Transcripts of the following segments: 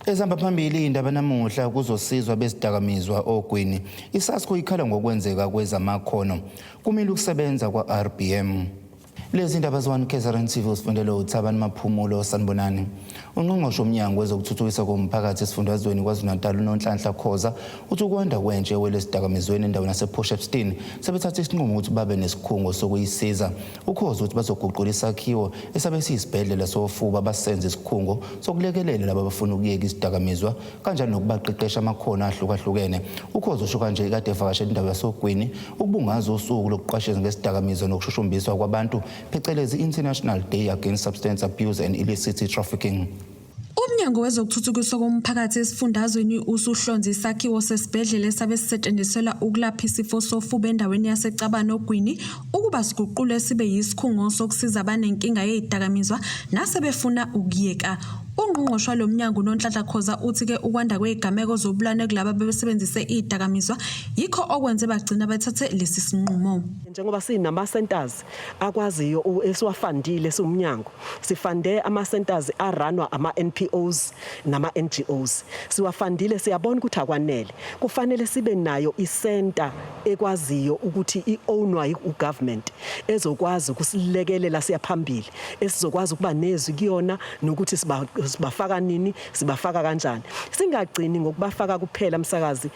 Ezihamba phambili indaba namuhla kuzosizwa bezidakamizwa OGWINI. I-SASCO ikhala ngokwenzeka kwezamakhono. Kumile ukusebenza kwa-RBM. Lezi indaba z-1KZNTV usifundele uThabani Maphumulo sanibonani. Ungqongqoshe womnyango wezokuthuthukiswa komphakathi esifundazweni KwaZulu-Natal uNonhlanhla Khoza uthi ukwanda kwentshe welesidakamizweni endaweni yasePortshepstone sebethatha isinqumo ukuthi babe nesikhungo sokuyisiza. Ukhoza uthi bazoguqula isakhiwo esabe siyisibhedlela sofuba basenze isikhungo sokulekelela labo abafuna ukuyeka isidakamizwa kanjalo nokubaqeqesha amakhono ahlukahlukene. Ukhoza usho kanje kade evakashela indawo yasoGwini ukubungaza usuku lokuqwashisa ngesidakamizwa nokushushumbiswa kwabantu phecelezi International Day Against Substance Abuse and Illicit Trafficking. Umnyango wezokuthuthukiswa komphakathi esifundazweni usuhlonze isakhiwo sesibhedlela esabe sisetshenziselwa ukulapha isifo sofuba endaweni yaseCabano OGWINI ukuba siguqule sibe yisikhungo sokusiza abanenkinga yezidakamizwa nasebefuna ukuyeka. Ungqongqoshe lo mnyango uNonhlanhla Khoza uthi ke ukwanda kwezigameko zobulane kulabo ababesebenzise izidakamizwa yikho okwenze bagcina bethathe lesi sinqumo. Njengoba sinama centers akwaziyo esiwafandile somnyango sifande ama centers aranwa ama NPOs nama NGOs siwafandile siyabona ukuthi akwanele kufanele sibe nayo isenta ekwaziyo ukuthi iownwa ugovernment ezokwazi ukusilekelela siyaphambili esizokwazi ukuba nezwi kuyona nokuthi sibafaka nini sibafaka kanjani singagcini ngokubafaka kuphela umsakazi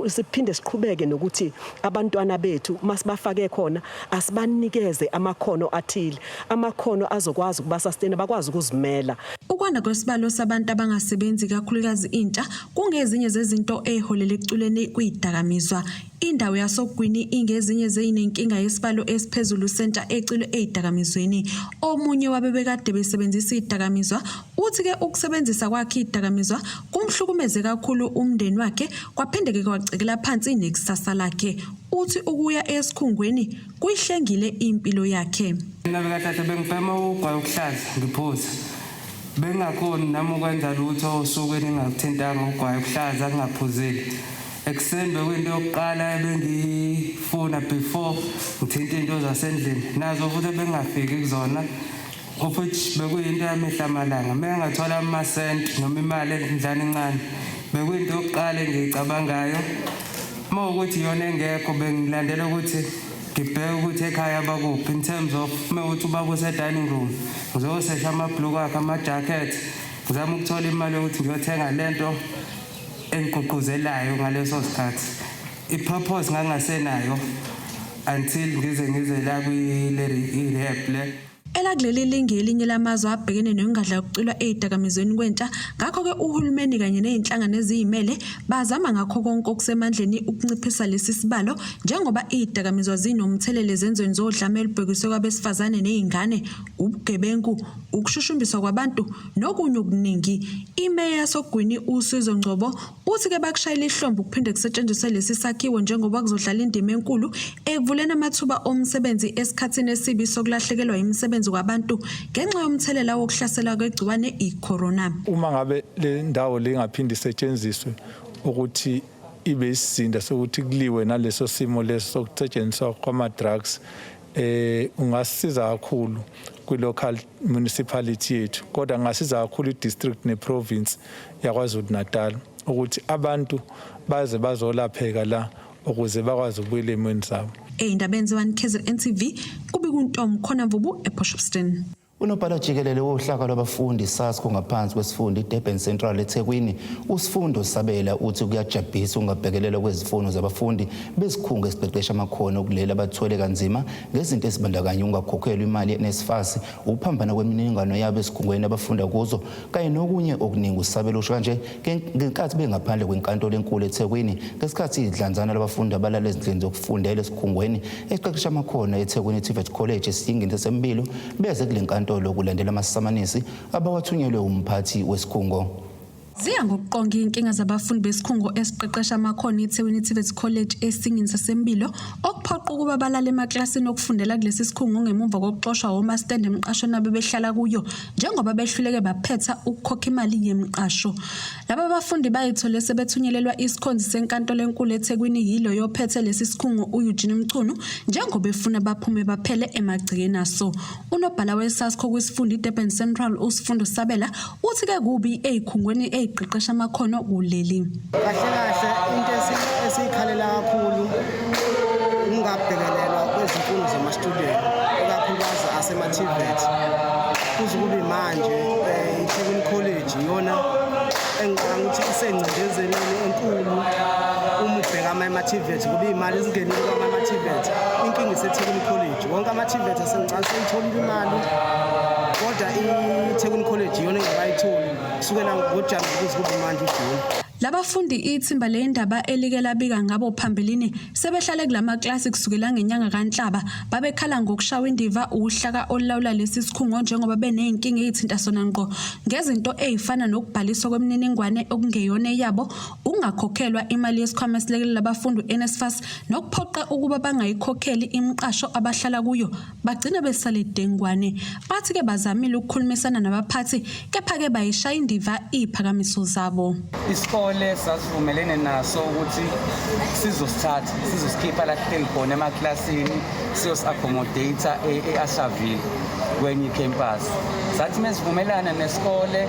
siphinde siqhubeke nokuthi abantwana bethu masibafake khona asibanikeze amakhono athile amakhono azokwazi ukuba sustain bakwazi ukuzimela. Ukwanda kwesibalo sabantu abangasebenzi kakhulukazi intsha kungezinye zezinto eziholele ekuculeni kwezidakamizwa. Indawo yasoGwini ingezinye zeyinenkinga yesibalo esiphezulu sentsha ecilwe ezidakamizweni. Omunye wabebekade besebenzisa izidakamizwa uthi ke ukusebenzisa kwakhe izidakamizwa kumhlukumeze kakhulu umndeni wakhe kwaphinde ke kwacekela phansi nekusasa lakhe. Uthi ukuya esikhungweni kuyihlengile impilo yakhe. Mina bekade bengibhema ugwayi okuhlaza ngiphuza. Bengakhoni nami ukwenza lutho osukwini engakuthintanga ugwayi okuhlaza kungaphuzeli. Ekseni bekwinto yokuqala ebengifuna before ngithinta into zasendlini nazo futhi bengafiki kuzona futhi bekuyinto yamehla amalanga mengathola amasenti noma imali endlini encane bekuyinto yokuqala engiyicabangayo mawukuthi yona engekho bengilandela ukuthi ngibheke ukuthi ekhaya bakuphi in terms of mewuthi ubaba use dining room ngizosesha amabhluku akhe ama-jacket ngizama ukuthola imali yokuthi ngiyothenga lento engigqugquzelayo ngaleso sikhathi ipurpose ngangasenayo until ngize la kwi-rehab le. Elakuleli lingelinye lamazwe abhekene nengadla yokucilwa ezidakamizweni kwentsha ngakho ke uhulumeni kanye nezinhlangano eziyimele bazama ngakho konke okusemandleni ukunciphisa lesi sibalo njengoba izidakamizwa zinomthelele ezenzweni zodlame elibhekiswe kwabesifazane nezingane ubugebengu ukushushumbiswa kwabantu nokunye okuningi. Imeya yasoGwini uSizwe Ngcobo uthi ke bakushayela ihlombe ukuphinde kusetshenziswe lesi sakhiwo njengoba kuzodlala indima enkulu ekuvuleni amathuba omsebenzi esikhathini esibi sokulahlekelwa imisebenzi kwabantu ngenxa yomthelela wokuhlasela kwegciwane icorona. Uma ngabe le ndawo lengaphindi isetshenziswe ukuthi ibe isizinda sokuthi kuliwe naleso simo leso sokusetshenziswa kwama drugs ungasiza kakhulu kwi-local municipality yethu kodwa ngasiza kakhulu i-district ne-province yaKwaZulu-Natal ukuthi abantu baze bazolapheka la ukuze bakwazi ukubuyela emweni zabo. Eyindabeni z-1KZNTV kubikuntomo khona Mvubu ePortshepstone. Unobhala jikelele wohlaka lwabafundi I-SASCO ngaphansi kwesifundo iDurban Central eThekwini usifundo Sabela uthi kuyajabhisa ungabhekelela kwezifundo zabafundi besikhungo esiqeqesha amakhono okulela abathwele kanzima ngezinto ezibandakanya ungakhokhelwa imali yeNSFAS ukuphambana kwemininingwane yabo esikhungweni abafunda kuzo kanye nokunye okuningi. uSabela usho kanje ngenkathi bengaphandle kwenkantolo enkulu eThekwini ngesikhathi idlanzana labafundi abalala ezindlini zokufundela esikhungweni esiqeqesha amakhono eThekwini TVET College esiyingini sesempilo beze kule nkantolo lokulandela amasamanisi abawathunyelwe umphathi wesikhungo. Ziya ngokuqonga inkinga zabafundi besikhungo esiqeqesha amakhono eThekwini TVET College esingini sasempilo okuphoqa ukuba balale emaklasini okufundela kulesi sikhungo ngemuva kokuxoshwa omastand emqashweni abebehlala kuyo njengoba behluleke baphetha ukukhokha imali yemqasho. Laba bafundi bayithole sebethunyelelwa isikhonzi senkantolo enkulu eThekwini yilo yophethe lesi sikhungo uEugene Mchunu njengoba befuna baphume baphele emagcekeni aso. Unobhala we-SASCO kwisifundo iDurban Central usifundo Sabela uthi ke kubi ezikhungweni eziqeqesha amakhono kuleli. Kahle into esiyikhalela kakhulu ungabhekelelwa kwezimfundo zama-student ikakhulukazi asema-TVET kuze kube manje i-Technical College iyona engithi isengcindezeni enkulu uma ubheka ama-TVET kube imali ezingenile kwama-TVET inkinga ise-Technical College wonke ama-TVET asengincane seyitholile imali kodwa i-Technical College iyona engakayitholi kusukela ngoJanuwari kuze kube manje uJuni. Labafundi ithimba lendaba elike labika ngabo phambilini sebehlale kulama klasi kusukela ngenyanga kaNhlaba babekhala ngokushawa indiva uhlaka olawula lesi sikhungo njengoba beneyinkinga ezithinta sona ngqo ngezinto ezifana nokubhaliswa kwemininingwane okungeyona yabo ungakhokhelwa imali yesikhwama esilekelela labafundi NSFAS nokuphoqa ukuba bangayikhokheli imiqasho abahlala kuyo bagcina besale dengwane bathi ke bazamile ukukhulumisana nabaphathi kepha ke bayishaya indiva iphakamiso zabo. Isikole sasivumelene naso ukuthi sizosikhipha la kuhleli khona emaklasini siyos-accommodate e-Ashaville kwenye campus. Sathi mesivumelana nesikole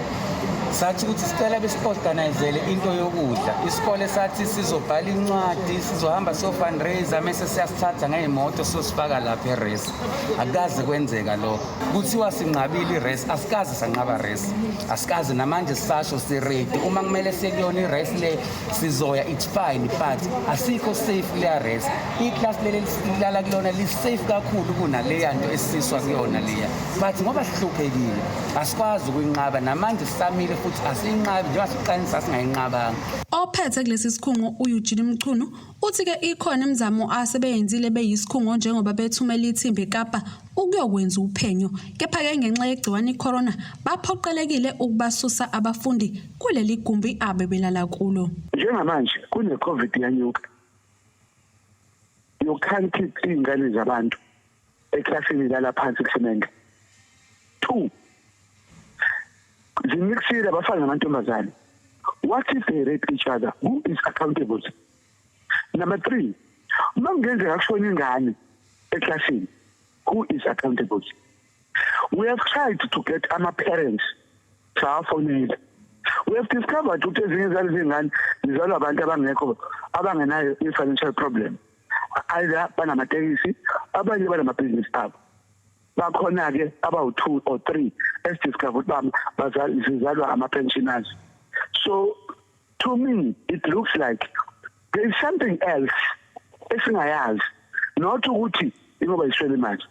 sathi ukuthi sicela besi-organizele into yokudla. Isikole sathi sizobhala incwadi sizohamba so-fundraiser mese siyasithatha ngey'moto siyosifaka lapha e-res. Akukaze kwenzeka lokho. Kuthiwa sinqabile i-res, asikaze sanqaba res. Asikaze namanje sisasho si-ready. Uma kumele sekuyona i-res le sizoya it's fine but asikho safe leya res. Iklasi leli silala kuyona li-safe kakhulu kunaleya nto esiswa kuyona leya. But ngoba sihluphekile asikwazi ukuyinqaba namanje sisamile futhi asiyinqabi njengoba siqanisa singayinqabanga. Ophethe kulesi sikhungo uEugene Mchunu uthi ke ikhona imizamo asebeyenzile beyisikhungo njengoba bethumela ithimba eKapa ukuyokwenza uphenyo kepha ke ngenxa yegciwane icorona baphoqelekile ukubasusa abafundi kuleli gumbi abebelala kulo. Njengamanje kune COVID yanyuka. You can't keep ingane zabantu eklasini lala phansi kusemenge. 2 Zimixile abafana namantombazane. What if they rape each other? Who is accountable? Number 3, uma kungenzeka kushona ingane eklasini, who is accountable? We have tried to get our parents to our phone. We have discovered ukuthi ezinye zalezingane zizalwa abantu abangekho abangenayo i-financial problem. Either banamatekisi abanye banamabhizinisi abo. Bakhona ke abawu2 or 3 esidiscovered bazalwa ama-pensioners. So to me it looks like there is something else esingayazi not ukuthi ingoba iswele manje.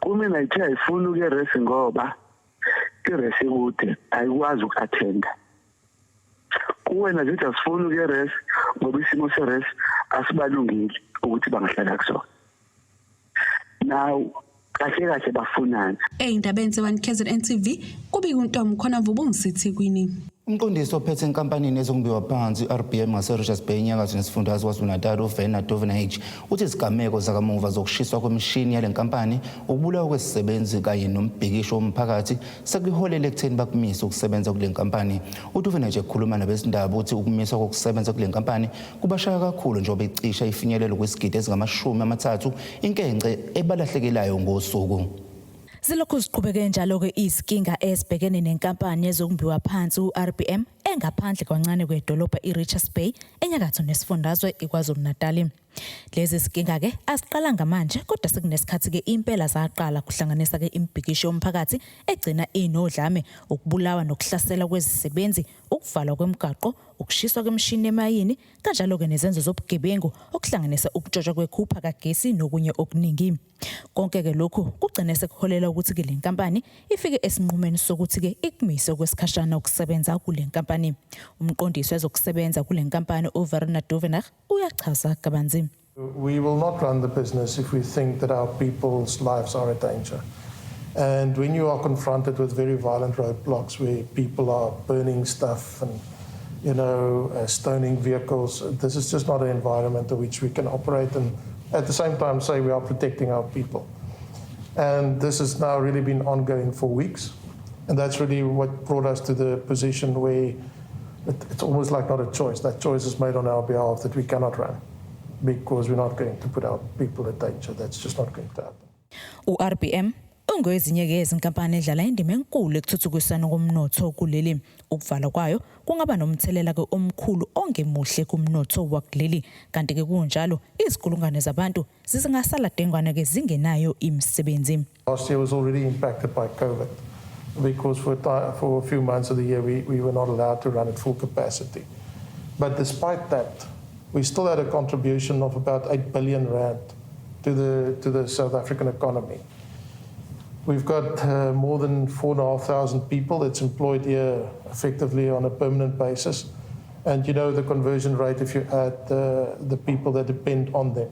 Kumina ithe ayifuna uke-rest ngoba i-rest ekude ayikwazi uku-attenda. Kuwena zithi asifuna uke-rest ngoba isimo se-rest asibalungile ukuthi bangahlala kusona. Now kahle bafunana. Eyindabeni ze-1KZNTV kubika uNtomo khona vubungisithi kwini. Umqondisi ophethe enkampanini ezongibizwa phansi RBM ngase-Richards Bay enyakatho nesifundazwe KwaZulu-Natal uVena uthi izigameko zakamuva zokushiswa kwemishini yale nkampani ukubulawa kwesisebenzi kanye nombhikisho womphakathi sekuholele ekutheni bakumise ukusebenza kule nkampani. Uthi uVena ekhuluma nabezindaba uthi ukumiswa kokusebenza kule nkampani kubashaya kakhulu njengoba icisha ifinyelelo kwesigidi ezingama-30 inkence ebalahlekelayo ngosuku. Silokhu ziqhubeke njalo ke izinkinga ezibhekene nenkampani yezongibizwa phansi uRBM engaphandle kwancane kwedolobha iRichards Bay enyakatho nesifundazwe iKwaZulu-Natal. Lezi zinkinga ke asiqala ngamanje kodwa sekunesikhathi ke impela zaqala kuhlanganisa ke imbhikisho yomphakathi egcina inodlame ukubulawa nokuhlasela kwezisebenzi ukuvalwa kwemigaqo ukushiswa kwemishini emayini kanjalo ke nezenzo zobugebengu okuhlanganisa ukutshotshwa kwekhupha kagesi nokunye okuningi. Konke ke lokhu kugcine sekuholela ukuthi ke le nkampani ifike esinqumeni sokuthi ke ikumise kwesikhashana ukusebenza kule nkampani. Umqondisi wezokusebenza kule nkampani uVena uyachaza kabanzi. We will not run the business if we think that our people's lives are in danger. And when you are confronted with very violent roadblocks where people are burning stuff and, stoning vehicles, this is just not an environment in which we can operate and at the same time say we are protecting our people. And this has now really been ongoing for weeks. And that's really what brought us to the position where it's almost like not a choice. That choice is made on our behalf that we cannot run because we're not going to put our people in danger. That's just not going to happen. URBM Ungezinye ke izinkampani edlala indima enkulu ekuthuthukiseni komnotho kuleli. Ukuvala kwayo kungaba nomthelela ke omkhulu ongemuhle kumnotho wakuleli. Kanti ke kunjalo izikhulungane zabantu zisingasala dengwane ke zingenayo imisebenzi. Last year was already impacted by COVID because for a few months of the year we were not allowed to run at full capacity. But despite that, we still had a contribution of about 8 billion rand to the South African economy. We've got more than 4,500 people that's employed here effectively on a permanent basis. And you know the conversion rate if you add the people that depend on them.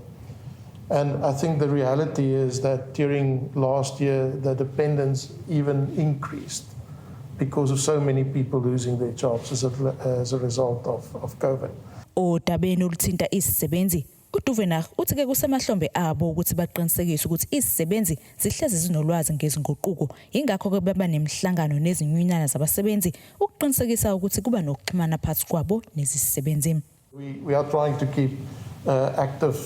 And I think the reality is that during last year, the dependence even increased because of so many people losing their jobs as a result of COVID. Odabeni oluthinta isisebenzi uDuvenaar uthi ke kusemahlombe abo ukuthi baqinisekise ukuthi isisebenzi zihlezi zinolwazi ngezinguquko ingakho ke baba nemhlangano nezinyunyana zabasebenzi ukuqinisekisa ukuthi kuba nokuxhumana phakathi kwabo nezisebenzi. We are trying to keep active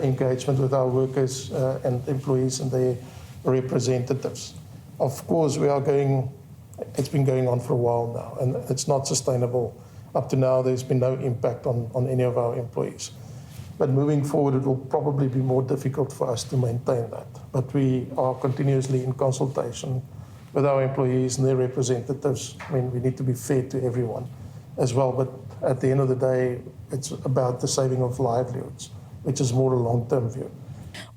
engagement with our workers and employees and their representatives. Of course, it's been going on for a while now, and it's not sustainable. Up to now, there's been no impact on any of our employees. But moving forward, it will probably be more difficult for us to maintain that. But we are continuously in consultation with our employees and their representatives. I mean, we need to be fair to everyone as well. But at the end of the day, it's about the saving of livelihoods, which is more a long-term view.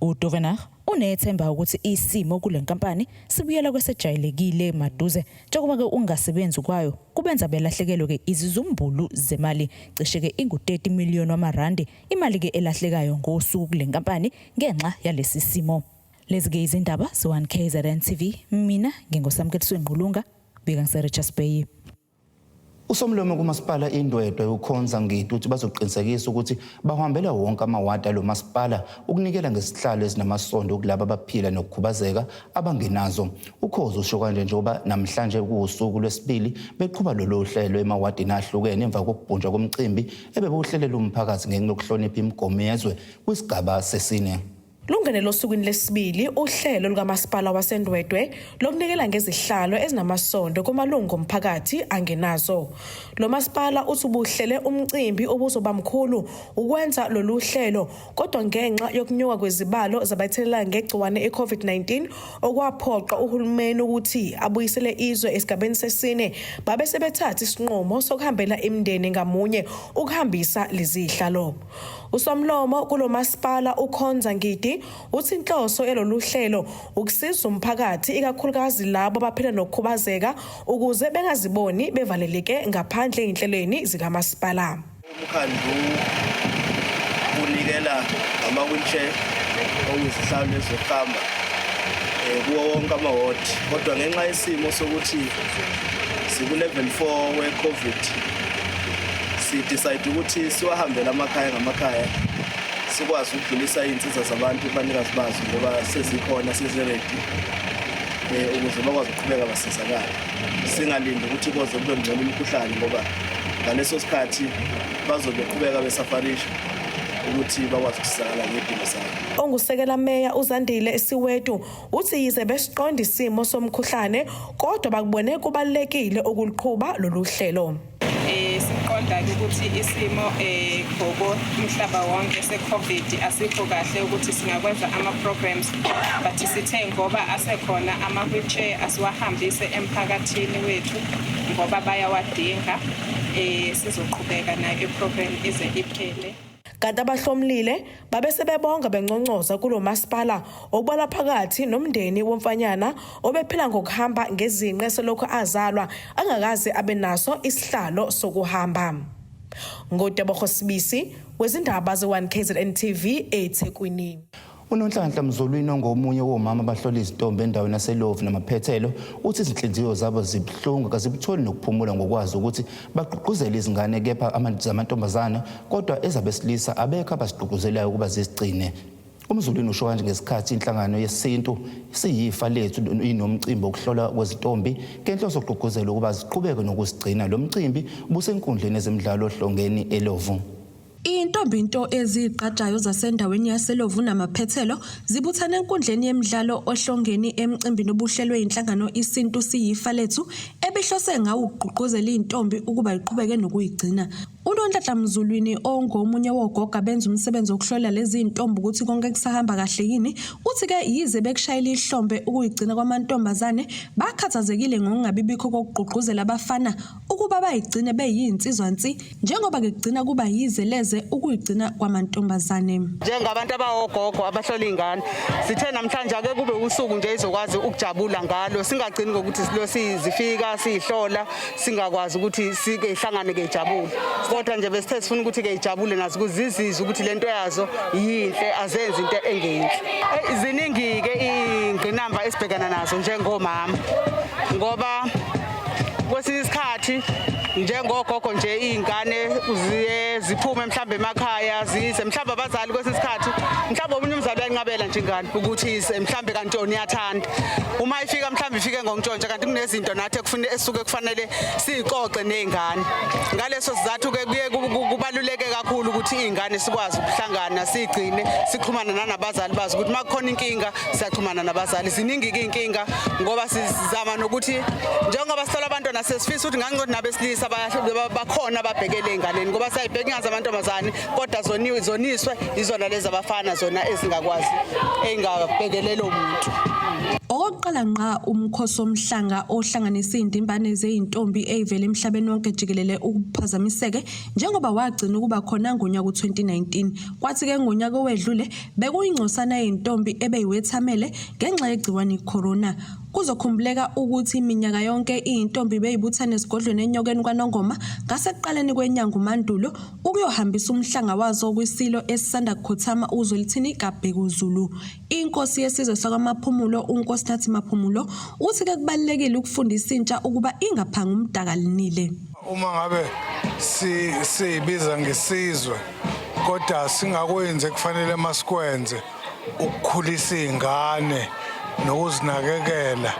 uDuvenaar unethemba ukuthi isimo kule nkampani sibuyela kwesejayelekile maduze njengoba ke ungasebenzi kwayo kubenza belahlekelwe ke izizumbulu zemali cishe ke ingu-30 million wamarandi imali ke elahlekayo ngosuku kule nkampani ngenxa yalesi simo. Lezi ke izindaba ze-1KZNTV, mina ngingosamkeliswe Ngqulunga bika ngiseRichards Bay. Usomlomo kumasipala indwedwe ukhonza ngithi ukuthi bazoqinisekisa ukuthi bahambela wonke amawadi alo masipala ukunikela ngesihlalo ezinamasondo kulabo abaphila nokukhubazeka abangenazo. Ukhozo usho kanje njengoba namhlanje kuusuku lwesibili beqhuba lolu hlelo emawadini ahlukene emva kokubhunjwa komcimbi ebebuhlelela umphakathi ngenxa yokuhlonipha imigomo yezwe kwisigaba sesine. Lungene losukwini lesibili uhlelo lukamasipala wasendwedwe lokunikela ngezihlalo ezinamasondo kumalungu omphakathi angenazo. Lo masipala uthi ubuhlele umcimbi obuzoba mkhulu ukwenza lolu hlelo kodwa ngenxa yokunyuka kwezibalo zabathelela ngegciwane iCovid-19 okwaphoqa uhulumeni ukuthi abuyisele izwe esigabeni sesine babe sebethatha isinqumo sokuhambela imindeni ngamunye ukuhambisa lezi zihlalo. Usomlomo kulo masipala ukhonza ngithi uthi inhloso yalolu hlelo ukusiza umphakathi ikakhulukazi labo abaphila nokukhubazeka ukuze bengaziboni bevaleleke ngaphandle einhlelweni zikamasipala. Umkhandlu unikela ama-wheelchair okuyizihlalo ezokuhamba kuwo wonke amawodi kodwa ngenxa yesimo sokuthi siku-level 4 we-COVID sidecide ukuthi siwahambele amakhaya ngamakhaya sikwazi ukudlulisa iy'nsiza zabantu abanikazi bazo ngoba sezikhona seziredi ukuze bakwazi ukuqhubeka basizakale singalindi ukuthi koze kube ngcono imikhuhlane ngoba ngaleso sikhathi bazobe beqhubeka besafarisha ukuthi bakwazi ukusizakala ngedingo zabo. Ongusekela meya uZandile Esiwetu uthi yize besiqonda isimo somkhuhlane kodwa bakubone kubalekile ukuliqhuba lolu hlelo. Siqonda ukuthi isimo gogo umhlaba wonke seCovid asikho kahle ukuthi singakwenza ama-programs but sithe ngoba asekhona ama-wheelchair asiwahambise emphakathini wethu ngoba bayawadinga sizoqhubeka nayo iprogram ize iphele. Kanti abahlomlile babe sebebonga bengconcoza kulo masipala okubala phakathi nomndeni womfanyana obephila ngokuhamba ngezinqe selokhu azalwa angakaze abe naso isihlalo sokuhamba. Ngodebo Sibisi wezindaba ze-1KZNTV eThekwini. UNonhlanhla Mzolweni ongomunye womama abahlola izitombi endaweni yaseLovu namaphethelo uthi izinhliziyo zabo zibuhlungu kazibutholi nokuphumula ngokwazi ukuthi bagqugquzele izingane kepha amantombazana kodwa ezabesilisa abekho abazigqugquzelayo ukuba zizigcine. UMzolweni usho kanje ngesikhathi inhlangano yesintu siyifa lethu inomcimbi wokuhlola kwezitombi ngenhloso yokugqugquzela ukuba ziqhubeke nokuzigcina. Lo mcimbi ubusenkundleni ezemidlalo ohlongeni eLovu. Intombinto eziqajayo zasendaweni yaseLovu namaphethelo zibuthana enkundleni yemidlalo ohlongeni emcimbini obuhlelwe inhlangano isintu siyifa lethu ebihlose ngawo ukugqugquzela intombi ukuba iqhubeke nokuyigcina. UNonhlanhla Mzulwini ongomunye wogoga benza umsebenzi wokuhlola lezi intombi ukuthi konke kusahamba kahle yini, uthi ke yize bekushayela ihlombe ukuyigcina kwamantombazane bakhathazekile ngokungabibikho kokugqugquzela abafana ukuba bayigcine beyinsizwansi njengoba kugcina kuba yize leze ukuyigcina kwamantombazane. Njengabantu abawogogo abahlola ingane sithe namhlanje ake kube usuku nje izokwazi ukujabula ngalo, singagcini ngokuthi sizifika sihlola singakwazi ukuthi sike ihlangane ngejabule. Kodwa nje besithe sifuna ukuthi ke ijabule nazo kuzizizwe ukuthi lento yazo yinhle azenze into engeyinhle. Ziningi ke ingqinamba esibhekana nazo njengomama ngoba kwesinye isikhathi njengogogo nje izingane ziphume mhlambe emakhaya zize mhlambe abazali kwesinye isikhathi mhlambe omunye umzali uyanqabela nje ingane ukuthi mhlambe kantoni iyathanda uma ifika mhlambe ifike ngontshontsha kanti kunezinto nathi esuke kufanele siqoqe nezingane. Ngaleso sizathu ke kubaluleke kakhulu ukuthi izingane sikwazi ukuhlangana sigcine sixhumana nabazali bazo ukuthi makukhona inkinga siyaxhumana nabazali. Ziningi inkinga ngoba sizama nokuthi njengoba sithola abantwana sesifisa ukuthi ngangqothi nabesilisa bakhona ababhekele enganeni ngoba sayibheka ngaza amantombazane kodwa zoniswe izona lezi abafana zona ezingakwazi engabhekelelo umuntu. Okokuqala ngqa umkhosi omhlanga ohlanganisa indimbane zeintombi ezivela emhlabeni wonke jikelele ukuphazamiseke njengoba wagcina ukuba khona ngonyaka u2019 kwathi ke ngonyaka owedlule bekuyingcosana yeintombi ebeyiwethamele ngenxa yegciwane icorona. Kuzokhumbuleka ukuthi iminyaka yonke intombi beyibuthana esigodlweni enyokeni kwaNongoma ngasekuqaleni kwenyanga uMandulo ukuyohambisa umhlanga wazo kwisilo esisanda kukhothama uZwelithini kaBhekuzulu. Inkosi yesizwe sakwaMaphumulo uNkosinathi Maphumulo uthi ke kubalekile ukufundisa intsha ukuba ingaphanga umdaka linile. Uma ngabe sibiza ngesizwe kodwa singakwenze kufanele masikwenze ukukhulisa izingane nokuzinakekela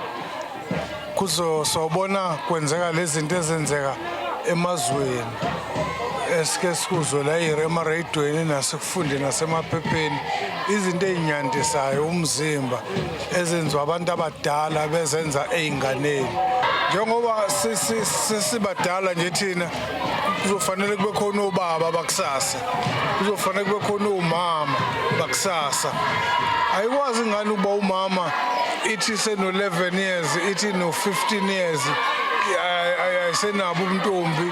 kuzosobona kwenzeka lezi zinto ezenzeka emazweni esike sikuzwe la emaradiyweni nasekufunde nasemaphepheni izinto ezinyandisayo umzimba ezenziwa abantu abadala bezenza einganeni. Njengoba sesibadala nje thina kuzofanele kube khona obaba bakusasa, kuzofanele kube khona omama bakusasa. Ayikwazi ingane uba umama ithi seno 11 years ithi no 15 years ayisenabo ubuntombi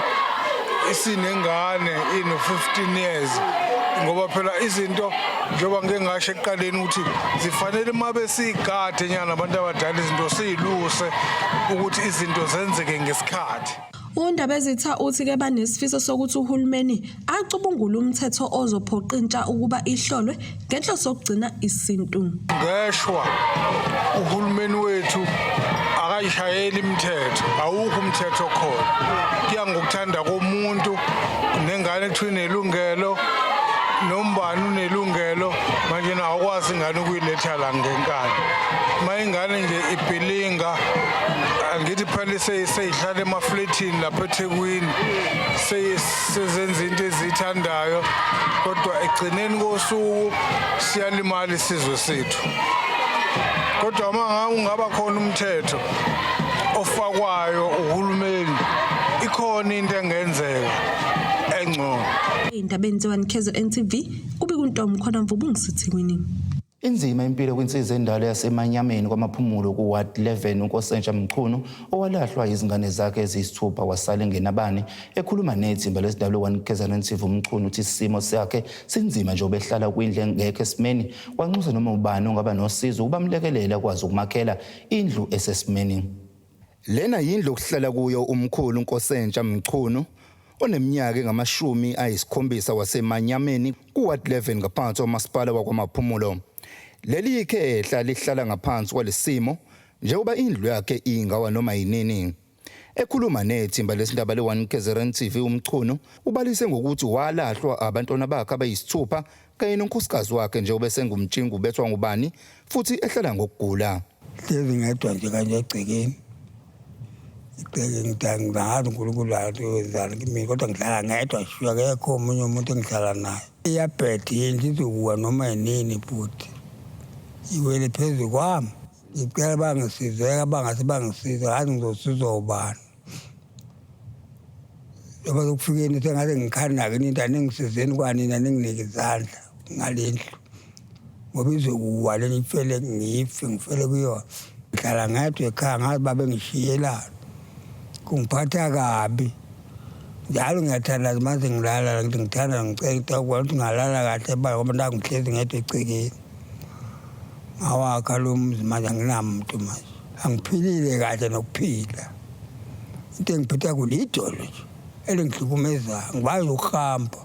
isinengane ino 15 years ngoba phela izinto njengoba ngeke ngasho ekuqaleni ukuthi zifanele mabe sigade nyana abantu abadala izinto siyiluse ukuthi izinto zenzeke ngesikhathi. UNdabezitha uthi ke banesifiso sokuthi uhulumeni acubungule umthetho ozophoqa intsha ukuba ihlolwe ngenhloso yokugcina isintu. Ngeshwa uhulumeni wethu akayishayeli imithetho, awukho umthetho khona. Kuya ngokuthanda komuntu nengane ethu inelungelo nombani unelungelo manje awukwazi ingane ukuyiletha la ngenkani. Mayingane nje ibhilinga angithi phela seyihlala emafletini lapha eThekwini sezenza into ezithandayo kodwa egcineni kosuku siyalimala isizwe sethu. Kodwa manga ungaba khona umthetho ofakwayo uhulumeni ikhona into engenzeka engcono. Indabeni ze-1KZNTV ubikuntombi khona mvubu ngisithini. Inzima impilo kwinsizwa endala yaseManyameni kwaMaphumulo kuWard 11 uNkosentsha Mchunu owalahlwa izingane zakhe eziyisithupha wasala engenabani ekhuluma nethimba lesidalo 1KZNTV uMchunu uthi isimo sakhe sinzima nje obehlala kwindle engekho esimeni wanxusa noma ubani ongaba nosizo ubamlekelela kwazi ukumakhela indlu esesimeni. Lena yindlu okuhlala kuyo umkhulu uNkosentsha Mchunu oneminyaka engama-70 waseManyameni kuWard 11 ngaphansi komasipala wakwaMaphumulo. Leli ikhehla lihlala ngaphansi kwalesimo njengoba indlu yakhe ingawa noma yinini. Ekhuluma nethimba lesindaba le1KZNTV uMchunu ubalise ngokuthi walahlwa abantwana bakhe abayisithupha kanye nonkosikazi wakhe njengoba sengumtshinga ubethwa ngubani futhi ehlala ngokugula. Hlezi ngedwa nje kanje egcekeni Ngidangazi uNkulunkulu ayizali kimi kodwa ngihlala ngedwa shuya akekho omunye umuntu engihlala naye. Iyabheda yini izokuwa noma yinini futhi. Iwele phezu kwami. Ngicela bangisizeke bangase bangisiza hayi ngizosizwa ubani. Ngoba ukufikeni sengathi ngikhanda-ke into aningisizeni kwanina ninginike izandla ngalendlu. Ngoba izokuwa leni ifele ngife ngifele kuyona. Ngihlala ngedwa ekhaya ngazi babe ngishiyelana. Kungiphatha kabi. Njalo ngiyathandaza manje ngilala ngithanda ngicela ukuthi ngalala kahle ngoba ndangihlezi ngedwa ecekeni. Awakha lo mzi manje anginamuntu manje. Angiphilile kahle nokuphila. Into engiphetha kulidolo nje. Elingihlukumeza ngibazi ukuhamba.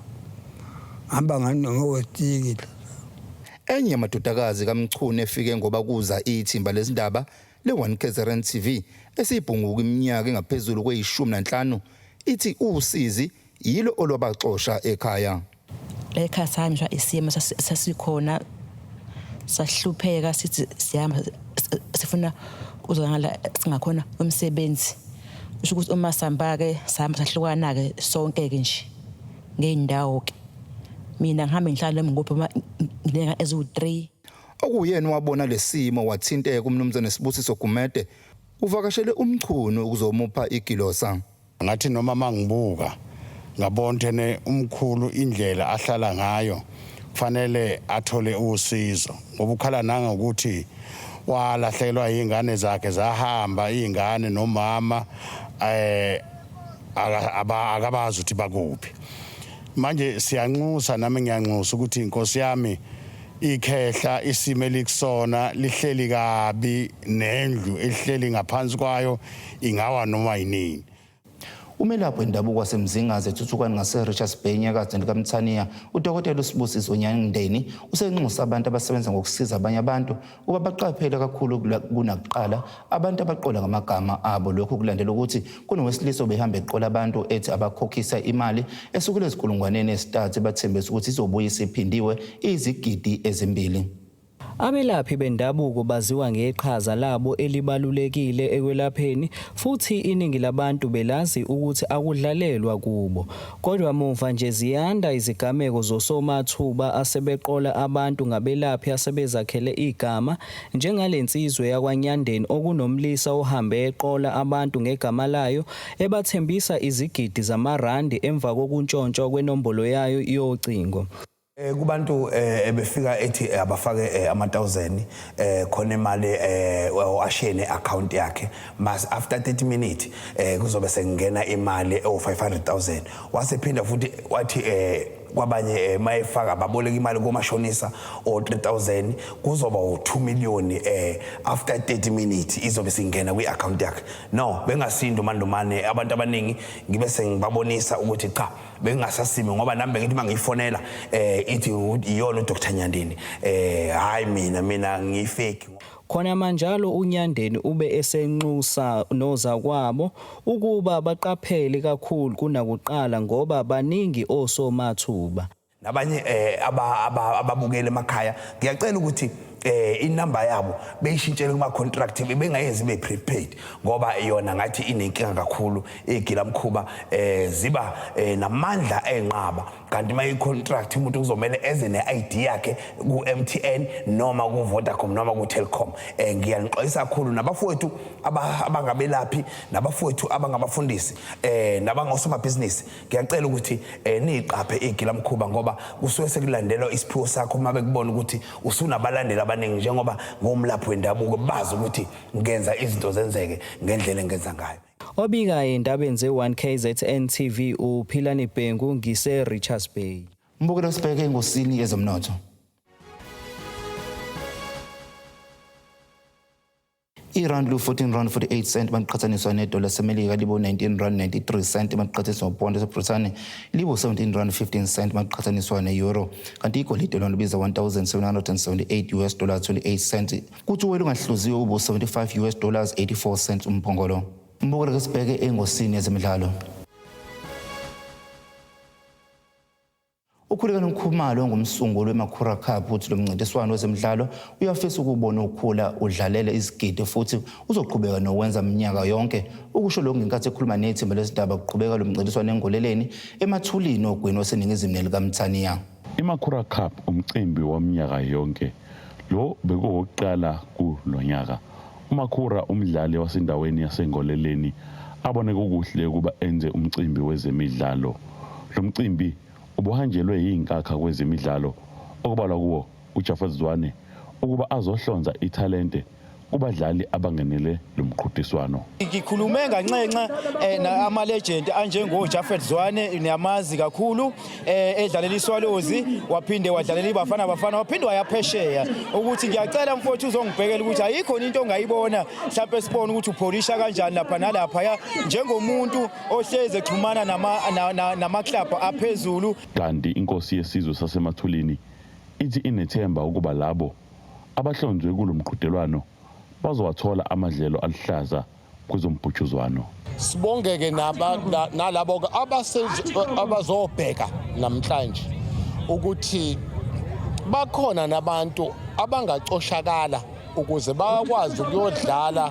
Hamba ngowestikile. Enye yamadodakazi kaMchunu efike ngoba kuza ithimba lezindaba le-1KZNTV esibhunguka iminyaka engaphezulu kwe-15 ithi usizi yilo olwabaxosha ekhaya. Ekhaya sami isimo sasikhona sahlupheka sithi siyama sifuna uzongala singakhona umsebenzi. Usho ukuthi uma samba-ke sihamba sahlukana-ke sonke-ke nje ngey'ndawo-ke. Mina ngihambe ngihlala ngophi ngilenga eziwu-3. Okuyena wabona lesimo wathinteka uMnumzane Sibusiso Gumede uvakashele uMchunu ukuzomupha igilosa. Ngathi noma mangibuka ngabona umkhulu indlela ahlala ngayo kufanele athole usizo ngoba ukhala nanga ukuthi walahlelwa izingane zakhe zahamba izingane nomama akabazi ukuthi bakuphi. Manje siyanxusa nami ngiyanxusa ukuthi inkosi yami ikhehla isimo elikusona lihleli kabi nendlu ehleli ngaphansi kwayo ingawa noma yinini. Umelaphi wendabuko wasemzingaze ethuthukani ngase-Richards Bay enyakatho likaMthaniya uDokotela uSibusiso Nyandeni usenxusa abantu abasebenza ngokusiza abanye abantu ukuba baqaphele kakhulu kunakuqala abantu abaqola ngamagama abo. Lokhu kulandela ukuthi kunowesilisa obehamba eqola abantu ethi abakhokhisa imali esukela ezikulungwaneni ezintathu bathembisa ukuthi izobuyisa iphindiwe izigidi ezimbili. Abelaphi bendabuko baziwa ngeqhaza labo elibalulekile ekwelapheni futhi iningi labantu belazi ukuthi akudlalelwa kubo. Kodwa muva nje ziyanda izigameko zosomathuba asebeqola abantu ngabelaphi asebezakhele igama njengalensizwe yakwaNyandeni okunomlisa ohambe eqola abantu ngegama layo ebathembisa izigidi zamarandi emva kokuntshontshwa kwenombolo yayo yocingo. Kubantu ebefika ethi abafake ama-1000 khona imali ashene account yakhe mas after 30 minutes kuzobe sengena imali o500,000 wasephinda futhi wathi kwabanye mayefaka baboleka imali komashonisa o3000 kuzoba u2 million after 30 minutes izobe singena kwi-account yakhe. No bengasindu mandumane abantu abaningi ngibe sengibabonisa ukuthi cha bengasasimi ngoba nami bengithi mangiyifonela ithi iyona uDr Nyandeni hayi mina ngiyifake. Khona manjalo uNyandeni ube esenxusa noza kwabo ukuba baqaphele kakhulu kunakuqala ngoba baningi osomathuba. Nabanye ababukele emakhaya ngiyacela ukuthi inamba yabo beyishintshele kuma contract bengayenzi be prepaid ngoba yona ngathi inenkinga kakhulu egilamkhuba ziba namandla enqaba kanti maye contract umuntu uzomela eze ne-ID yakhe ku MTN noma ku Vodacom noma ku Telkom. Ngiyanixolisa kakhulu nabafowethu abangabelaphi nabafowethu abangabafundisi nabangosomabhizinisi ngiyacela ukuthi niqaphe igilamkhuba ngoba kusuke sekulandelwa isiphiwo sakho uma bekubona ukuthi usunabalandeli abaningi njengoba ngomlaphi wendabuko bazi ukuthi ngenza izinto zenzeke ngendlela engenza ngayo. Obika indabeni ze-1KZNTV uPhilani Bhengu ngise-Richards Bay. Mbukelo sibheke engosini yezomnotho. Iran lu 14 rand 48 cent maqhathaniswa nedola semelika libo 19 rand 93 cent maqhathaniswa nepound laseBrithani libo 17 rand 15 cent maqhathaniswa neeuro kanti igolide lona libiza 1778 US dollars 28 cent kuthi uwelo ngahluziwe ubo 75 US dollars 84 cents umphongolo. Mbukelo ke sibheke engosini yezemidlalo. Ukhulekani Khumalo ngumsunguli weMakhura Cup uthi lo mncintiswano wezemidlalo uyafisa ukubona ukhula udlalele izigidi futhi uzoqhubeka nokwenza iminyaka yonke. Ukusho lokhu ngenkathi ekhuluma nethimba lesindaba kuqhubeka lo mncintiswano engoleleni emathulini ogwini waseningizimu nelikaMthaniya. iMakhura Cup umcimbi waminyaka yonke lo bekuwokuqala kulonyaka. uMakhura umdlali wasendaweni yasengoleleni abone kukuhle ukuba enze umcimbi wezemidlalo. Lo mcimbi ubuhanjelwe yinkakha kwezemidlalo okubalwa kuwo uJafet Zwane ukuba azohlonza ithalente kubadlali abangenele lo mqhudelwano. Ngikhulume ngancenca ama legend anjengo Jafet Zwane niyamazi kakhulu edlalela iSwalozi waphinde wadlalela iBafana waphinde wayaphesheya ukuthi ngiyacela mfowethu uzongibhekela ukuthi ayikho into ongayibona mhlawumbe sibone ukuthi upholisha kanjani lapha nalapha njengomuntu ohleze exhumana nama club aphezulu. Kanti inkosi yesizwe sasemathulini ithi inethemba ukuba labo abahlonzwe kulo mqhudelwano bazowathola amadlelo alihlaza kwezombhutshuzwano. Sibongeke nalabo abazobheka namhlanje ukuthi bakhona nabantu abangacoshakala ukuze bakwazi ukuyodlala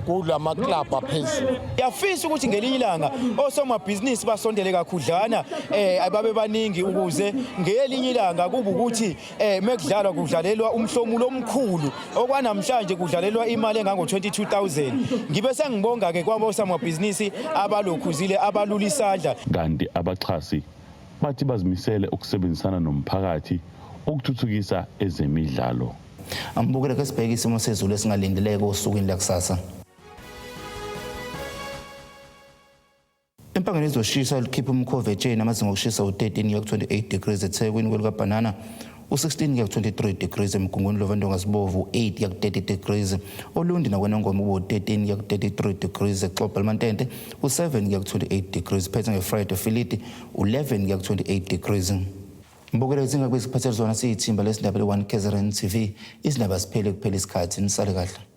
kulama club aphezulu. Yafisa ukuthi ngelinye ilanga osomabhizinisi basondele kakhudlana ababe baningi ukuze ngelinye ilanga kuba ukuthi mekudlalwa kudlalelwa umhlomulo omkhulu okwanamhlanje kudlalelwa imali engango 22,000. Ngibe sengibonga ke kwabo osomabhizinisi abalokhuzile abalula isandla. Kanti abaxhasi bathi bazimisele ukusebenzisana nomphakathi ukuthuthukisa ezemidlalo. Ambukele ke sibheke isimo sezulu esingalindeleke osukwini lakusasa. Empangeni izoshisa likhipha umkhove etsheni amazinga okushisa u13 kuya ku28 degrees eThekwini kwelikaBanana, u16 kuya ku23 degrees eMgungweni Lovendonga Sibovu, 8 kuya ku30 degrees oLundi nakweNongoma ubu13 kuya ku33 degrees eXhobha Mantente, u7 kuya ku28 degrees phethe ngeFriday Filiti, 11 kuya ku28 degrees. Mbukele izingakwe siphathele zona siyithimba lesindaba le1KZNTV, izindaba siphele kuphela isikhathi nisale kahle.